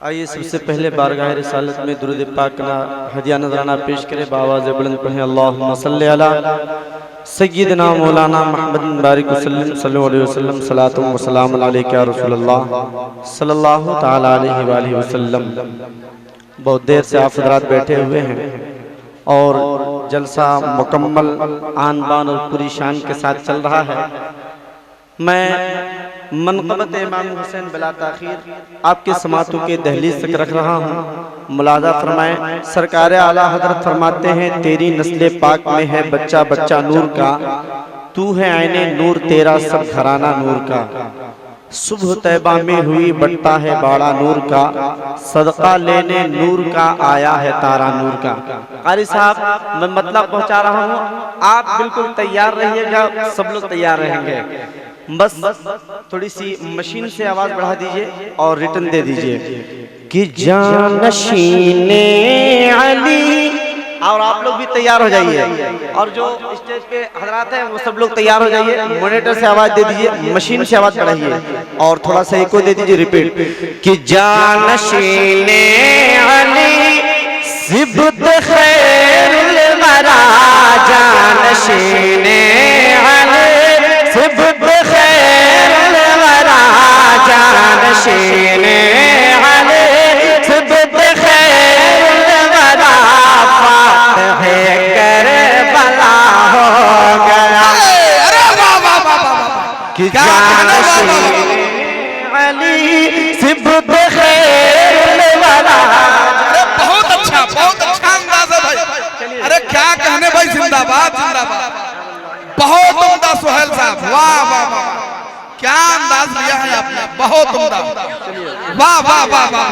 आइए सबसे पहले बारगाह रिसालत में दुरूद पाक का हदिया नजराना पेश करें। बावाज़ बुलंद पढ़ें अल्लाहुम्मा सल्ली अला सय्यिदना मौलाना मुहम्मद बारिक सल्लल्लाहु अलैहि वसल्लम सलातु व सलाम अलैका या रसूलल्लाह सल्लल्लाहु तआला अलैहि वसल्लम। बहुत देर से आप हज़रात बैठे हुए हैं और जलसा मुकम्मल आन बान और पूरी शान के साथ चल रहा है। मैं मनक़बत इमाम हुसैन बिला ताख़ीर आपके समातों के दहलीज तक रख रहा हूँ। मुलाज़ा फरमाएं, सरकार आला हज़रत फरमाते हैं, तेरी नस्ल पाक में है बच्चा बच्चा नूर का, तू है आईने नूर तेरा सब घराना नूर का। सुबह तैबा में हुई बढ़ता है बाड़ा नूर का, सदका लेने नूर का आया है तारा नूर का। कारी साहब मैं मतलब पहुंचा रहा हूँ, आप बिल्कुल तैयार रहिएगा, सब लोग तैयार रहेंगे। बस थोड़ी सी मशीन से आवाज बढ़ा दीजिए और रिटर्न दे दीजिए कि जानशीने अली। और आप लोग भी तैयार हो जाइए और जो स्टेज पे हजरात हैं वो सब लोग तैयार हो जाइए। मॉनिटर से आवाज दे दीजिए, मशीन से आवाज बढ़ाइए और थोड़ा सा एको दे दीजिए रिपीट कि जानशीने अली सिबत खैरुल वरा, जानशीने अली सिबत खैरुल वरा, जानशीने अली सिबत खैरुल वरा, फातह करबला हो गया कि जानशीने अली सिबत खैरुल वरा। बहुत अच्छा अंदाज है भाई। अरे क्या कहने भाई, जिंदाबाद जिंदाबाद। बहुत उम्दा सुहेल साहब, वाह वाह वाह, क्या अंदाज लिया है आपने, बहुत उम्दा, वाह वाह वाह वाह।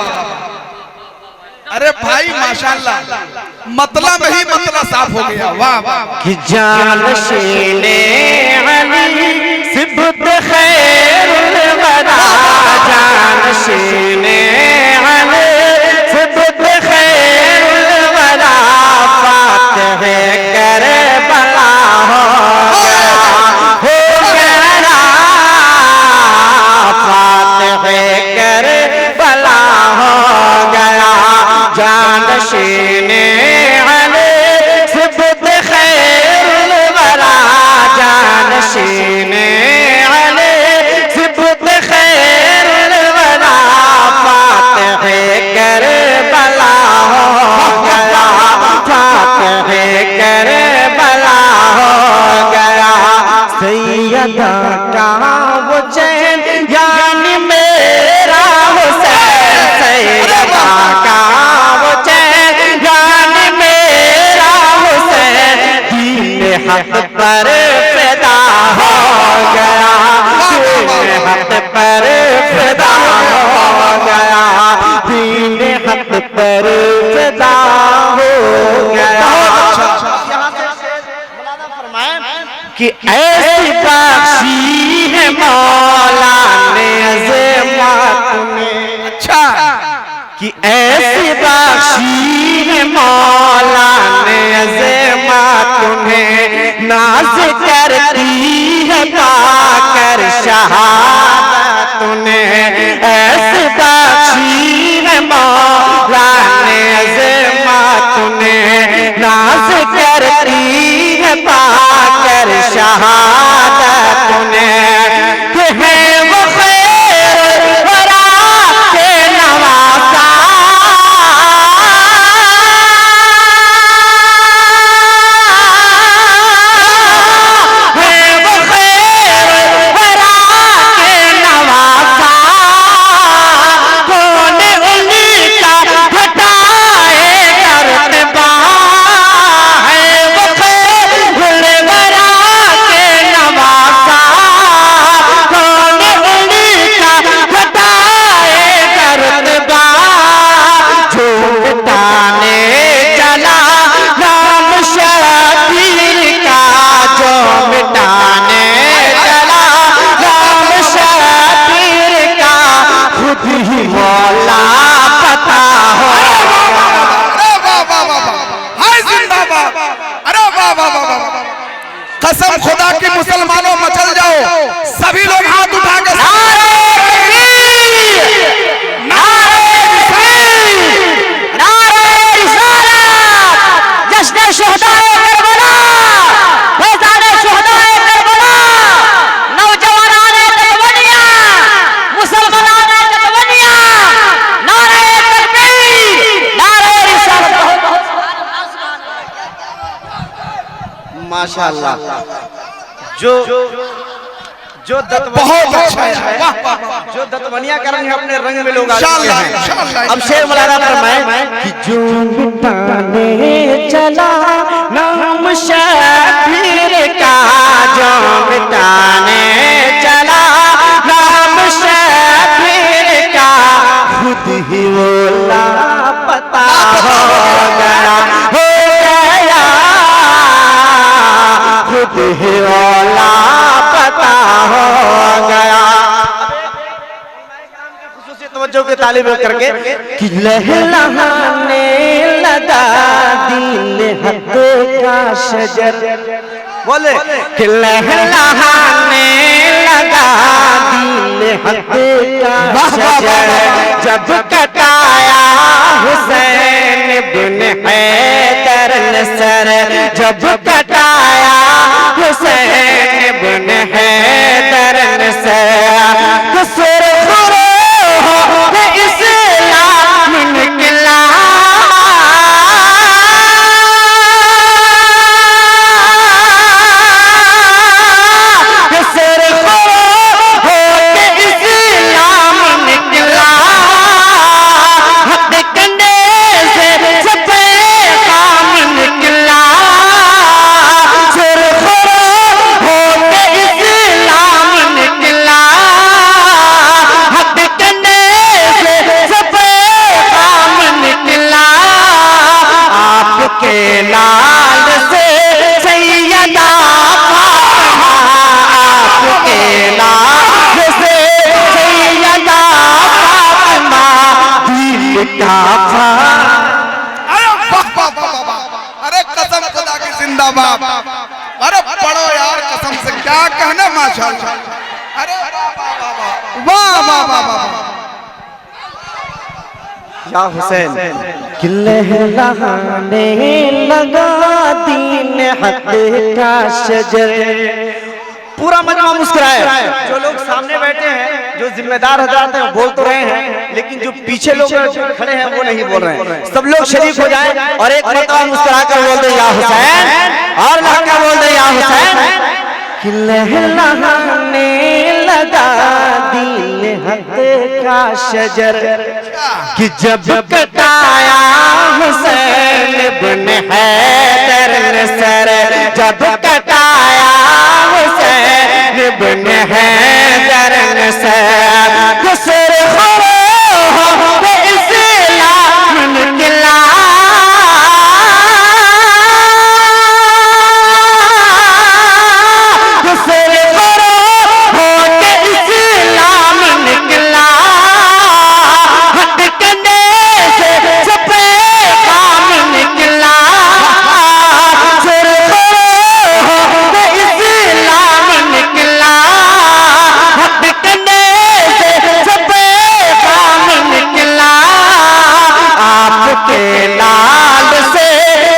अरे भाई माशाल्लाह, मतलब ही मतलब साफ हो गया, वाह वाह। कि जानशीने अली सिबत खैरुल वरा, जानशीने अली सिबत खैरुल वरा, फातह करबला हो गया, फातह करबला हो गया। जानशीने अली सिबत खैरुल वरा, जानशीने अली सिबत खैरुल वरा, फातह करबला हो गया, फातह करबला हो गया। सैयदा का वो चैन यानी मेरा हुसैन, सैयदा का वो चैन यानी मेरा हुसैन, दीन हक पर फिदा हो गया, दीन हक पर फिदा हो गया, दीन हक पर फिदा हो गया। कि ऐसी बख्शी है मौला ने अज़मत में, अच्छा कि ऐसी बख्शी है मौला ने अज़मत में, नाज करती है पाकर शहादत ने। ऐसी बख्शी है मौला ने अज़मत में, नाज करती है पाकर शहादत ने। कि है वो खैर वरा के नवासा, है वो खैर वरा के नवासा, कौन उन्हीं का घटाए करतबा, है वो खैर वरा के नवासा, कौन उन्हीं का घटाए करतबा। जो मिटाने चला नाम शबीर का, जो मिटाने चला नाम शबीर का, खुद ही मौला पता हो। अरे वाह वाह वाह वाह, हाय जिंदाबाद। अरे वाह वाह वाह वाह, कसम खुदा की मुसलमानों मचल जाओ, सभी लोग हाथ उठा के नारे तकबीर, नारे माशाअल्लाह। जो बहुत अच्छा है, वाह वाह वाह। जो दतवनिया करेंगे अपने रंग में लोग इंशाअल्लाह इंशाअल्लाह। अब शेर मौलाना फरमाए कि जो मिटाने चला नाम शबीर का, जो मिटाने चला नाम शबीर का, खुद ही वो लापता हो गया, खुद ही वो लापता हो गया। तवज्जो के तालिब करके कि लहलहाने लगा दिल हद का शजर, बोले कि लहलहाने लगा दिल हद का शजर, जब कटाया हुसैन बिन हैदर ने सर, जब कटाया हुसैन बिन हैदर ने सर, इस्लाम निकला सर हो के इस्लाम निकला, हद कंधे से सफे काम निकला, सर हो के इस्लाम निकला, हद कंधे से सफे काम निकला, आपके लाल से सैयदा फातिमा, आपके लाल से सैयदा फातिमा, दिल का अरे वाह वाह वाह वाह। अरे कसम खुदा की जिंदाबाद। अरे पढ़ो यार कसम से, क्या कहना माशाअल्लाह। अरे वाह वाह वाह वाह वाह वाह वाह। या हुसैन कि लहलहाने लगा दीन हक का शजर। पूरा मजमा मुस्कुराए। जो लोग सामने बैठे हैं, जो जिम्मेदार हजरात हैं, वो बोल तो रहे हैं, लेकिन जो पीछे लोग खड़े हैं वो नहीं बोल रहे हैं। सब लोग शरीक हो जाएं और एक मरतबा मुस्कुरा कर बोल दे या हुसैन, और लहका बोल दे या हुसैन कि लहलहाने लगा दिल हक का शजर, कि जब कटाया हुसैन बिन हैदर ने सर, जब कटाया हुसैन बिन हैदर ने सर, सर हो के इस्लाम निकला, सर हो के इस्लाम निकला, हद कंधे से सफे काम निकला, सर हो के इस्लाम निकला, हद कंधे से सफे काम निकला, आपके लाल से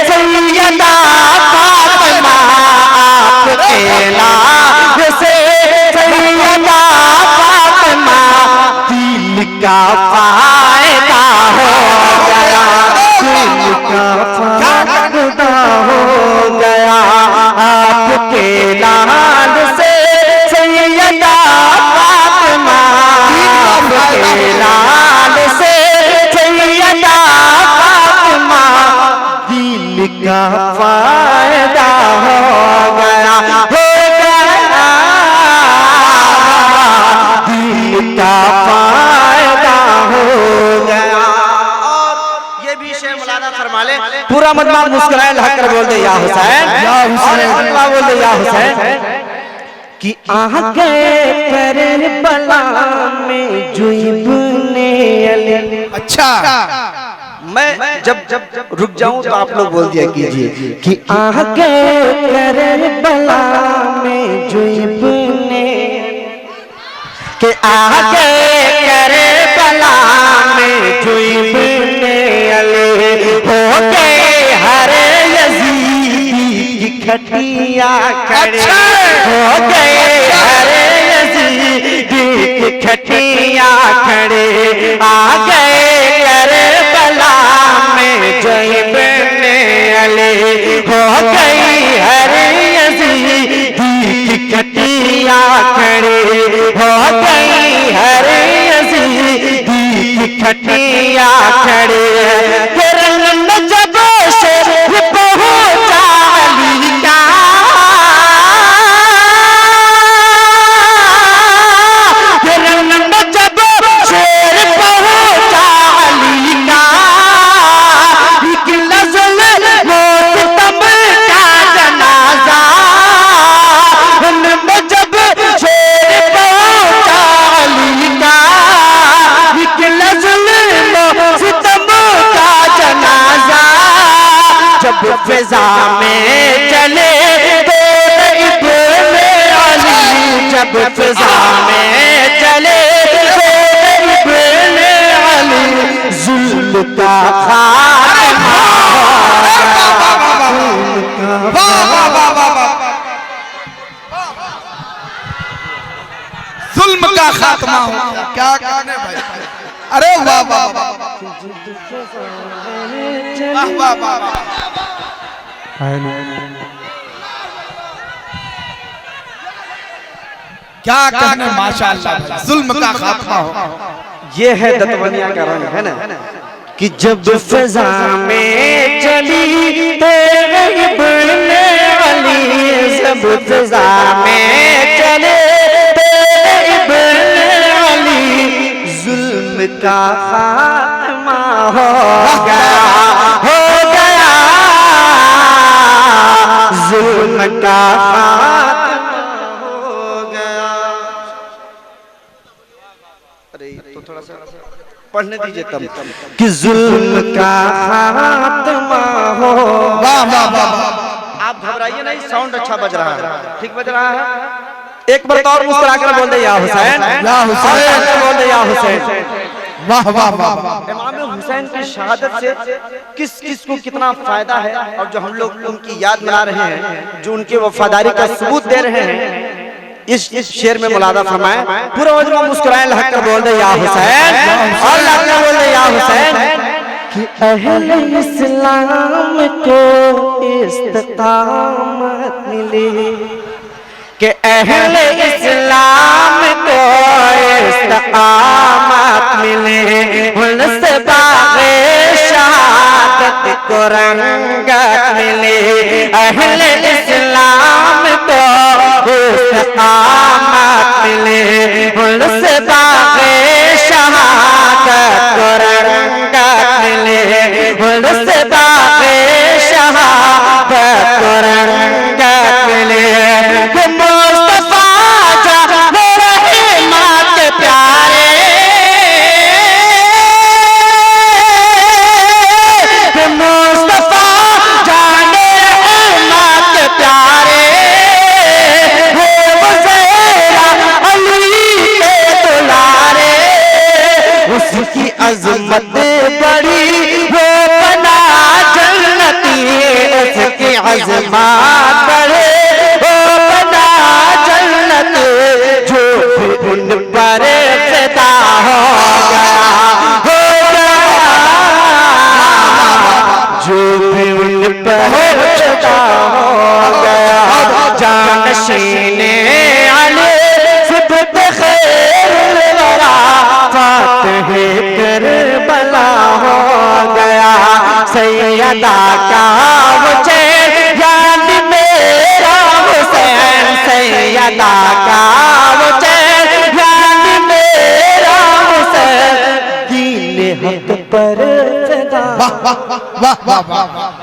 सैयदा फातिमा, आपके लाल से सैयदा फातिमा, दिल का फायदा हो गया, दिल का फायदा हो गया, आपके लाल से सैयदा फातिमा, आपके लाल से सैयदा फातिमा, दिल का फायदा हो गया, दिल का फायदा हो गया। और ये भी शेर मौलाना फरमा ले, पूरा मजमा मुस्कुराए लहकर बोल दे या हुसैन, या हुसैन, बोल दे या हुसैन कि आगे करबला में जो इब्ने अली। अच्छा मैं जब रुक जाऊं तो आप लोग बोल दिया कीजिए कि आगे करबला में जो इब्ने, के आगे करबला में जो इब्ने अली हो गए हर यजीदी की खटिया खड़े, हो गए हर यजीदी की खटिया खड़े, आ गए करबला में जो इब्ने अली हो गई हर खटिया खड़े रंग में जब से पहुंचा अली का रंग में जब शेर पहुंचा अली का एक नज़ल मोहतम का जनाजा में जब शेर पहुंचा अली का एक नज़ल मोहतम का जनाजा जब फिजा में चले तो इब्ने अली जब फिजा में चले तो इब्ने अली जुल्म का खात्मा जुल्म का खात्मा हो गया। क्या कहने भाई, अरे वाह वाह वाह वाह वाह वाह। क्या कहने माशाअल्लाह, जुल्म का खात्मा हो। ये है दतवनिया का रंग, है ना? कि जब फिजा में चली तेरे इब्ने अली जब फिजा में चले तेरे इब्ने अली जुल्म का खात्मा हो गया जुल्म का खात्मा हो गया। अरे तो थोड़ा सा पढ़ने दीजिए तब। कि जुल्म का खात्मा हो। वाह वाह वाह। आप घबराइए नहीं, साउंड अच्छा बज रहा है, ठीक बज रहा है। एक बार और मुस्कुरा कर बोल दे या हुसैन, या हुसैन, बोल दे या हुसैन। वाह वाह वाह। इमाम हुसैन की शहादत से किस किस को कितना फायदा है, और जो हम लोग उनकी याद मना रहे हैं, जो उनकी वफादारी का सबूत दे रहे हैं, इस शेर में मुलादा फरमाए। पूरा वजह मुस्कुराए, लहक कर बोल दे या हुसैन, और लहक कर बोल दे या हुसैन। कि अहले इस्लाम को इस्तिकामत मिले कि अहले इस्लाम को इस्तिकामत मिले उनसे बाग़े शहादत को रंगत मिले अहले इस्लाम को इस्तिकामत मिले उनसे बाग़े शहादत को रंगत मिले उनसे बाग़े शहादत को रंगत मिले। मुस्तफा जाने रहमत के प्यारे मुस्तफा जाने रहमत के प्यारे वो ज़हरा अली के दुलारे उसकी अज़मत बड़ी वो बना जन्नती उसकी अज़मत बड़े वो बना जन्नत जो भी उन पर फिदा हो गया जो भी उन पर फिदा हो गया जानशीने अली सिद्दीक़ खैर वरा फातिह करबला हो गया सैयदा का वो चैन याद मेरा हुसैन सैयदा का वो चैन याद मेरा हुसैन दीन हक पर फिदा। वाह वाह वाह वाह वाह।